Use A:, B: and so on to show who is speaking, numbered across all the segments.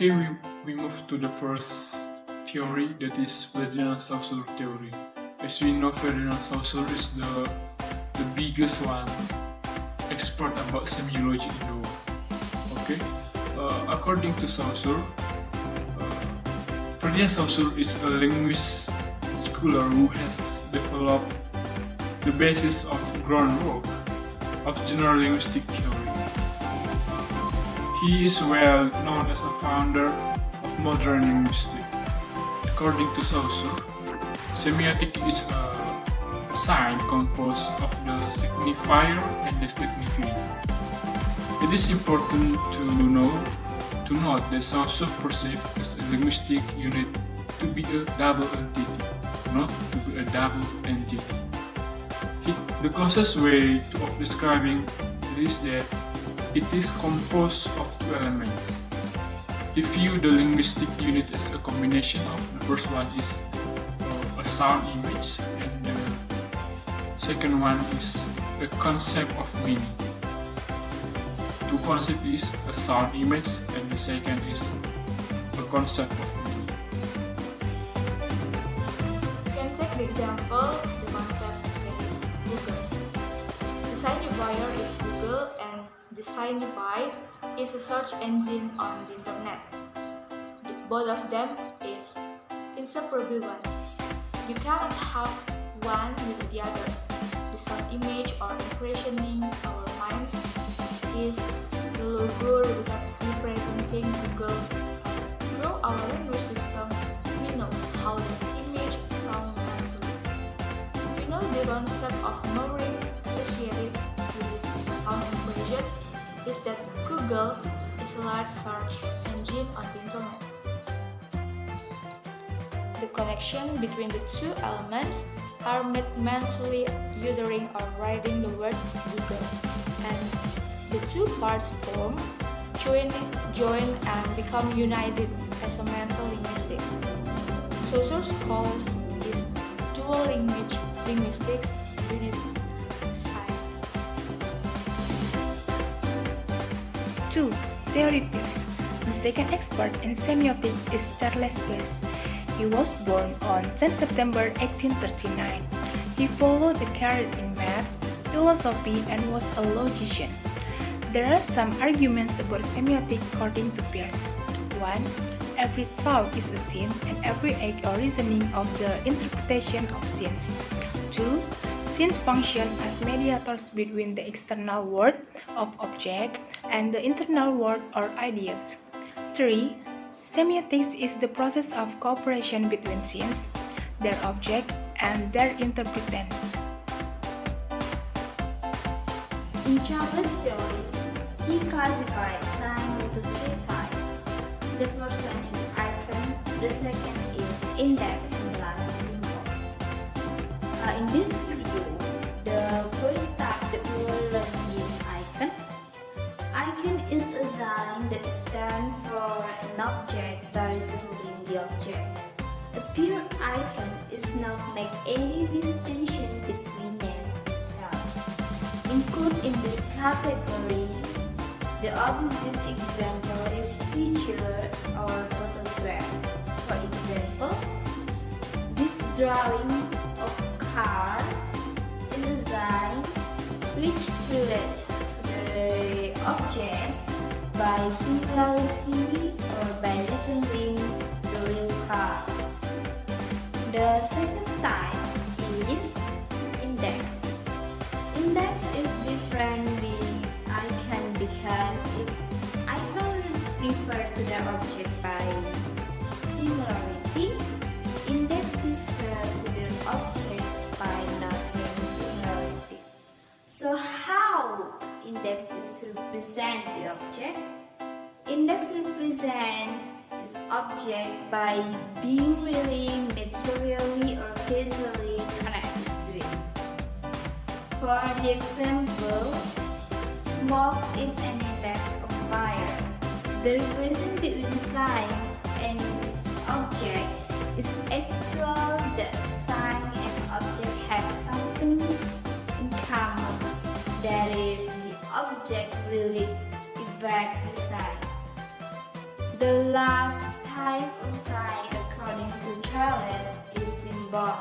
A: Okay, we move to the first theory, that is Ferdinand-Saussure theory. As we know, Ferdinand-Saussure is the biggest one expert about semiology in the world. Okay, according to Saussure, Ferdinand-Saussure is a linguist scholar who has developed the basis of groundwork of general linguistic theory. He is well known as a founder of modern linguistics. According to Saussure, semiotic is a sign composed of the signifier and the signifier. It is important to note that Saussure perceived as a linguistic unit to be a double entity, not to be a double entity. The closest way of describing it is that it is composed of two elements. He viewed the linguistic unit as a combination of the first one is a sound image and the second one is a concept of meaning. Two concepts is a sound image and the second is a concept of meaning.
B: You can take the example, the concept that is Google. The signifier is Google and the signified is a search engine on the internet. Both of them is inseparable. You cannot have one without the other. The sound image or impressioning our minds is the logo representing Google. Through our language system, we know how the image sounds naturally. We know the concept of memory associated with this sound impression is that Google is a large search engine on the internet. The connection between the two elements are made mentally uttering or writing the word Google, and the two parts form, join and become united as a mental linguistic. Saussure calls this dual linguistics unit sign.
C: 2. Theory Peirce. The second expert in semiotics is Charles Peirce. He was born on 10 September 1839. He followed a career in math, philosophy, and was a logician. There are some arguments about semiotics according to Peirce. 1. Every thought is a scene, and every act or reasoning of the interpretation of scenes. 2. Scenes function as mediators between the external world of object and the internal world or ideas. 3. Semiotics is the process of cooperation between scenes, their object, and their interpretants.
D: In Charles' theory, he classifies signs into three types. The first one is icon, the second is index, and the last is symbol. In this video, the first type that we will learn is icon. Icon is a sign that stands for an object that resembling the object. A pure icon is not make any distinction between them themselves. Included in this category, the obvious example is picture or photograph. For example, this drawing of car is a sign which relates to the object by similarity or by resembling the real car. The second type is index. Index is different with icon because icon refer to the object by similarity. Index refer to the object by not having similarity. So how index is represent the object? Index represents its object by being really materially or causally connected to it. For the example, smoke is an index of fire. The relation between sign and object is actual that sign and object have something in common. That is, the object really affects the sign. The last type of sign, according to Charles, is symbol.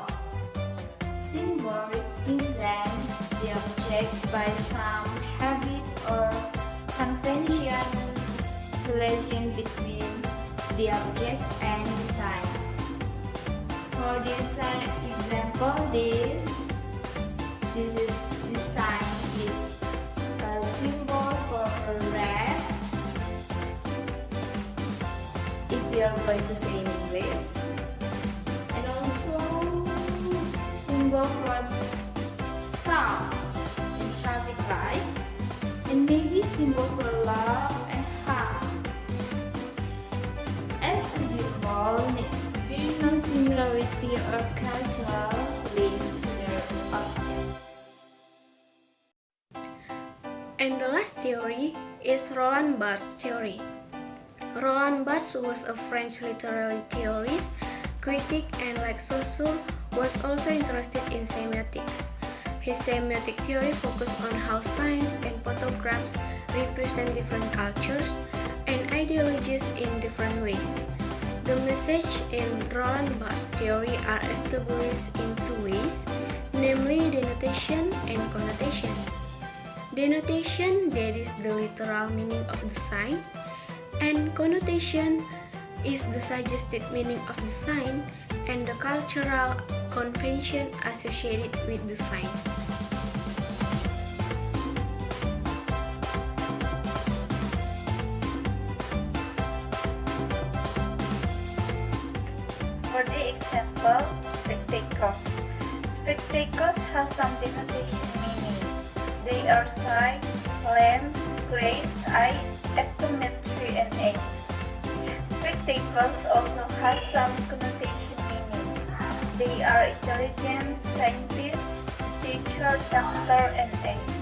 D: Symbol represents the object by some habit or convention relation between the object and the sign. For this example, this sign is a symbol for a rat. If we are going to say in English, and also symbol for stop in traffic light, and maybe symbol for love and heart. As a symbol needs very no similarity or causal link to their object.
E: And the last theory is Roland Barthes theory. Roland Barthes was a French literary theorist, critic, and like Saussure, was also interested in semiotics. His semiotic theory focused on how signs and photographs represent different cultures and ideologies in different ways. The message in Roland Barthes' theory are established in two ways, namely denotation and connotation. Denotation, that is the literal meaning of the sign, and connotation is the suggested meaning of the sign and the cultural convention associated with the sign.
C: For the example, spectacles. Spectacles have some denotation meaning. They are sight, lens, grace, eye, optometry, and age. Spectacles also have some connotation meaning. They are intelligence, scientist, teacher, doctor, and age.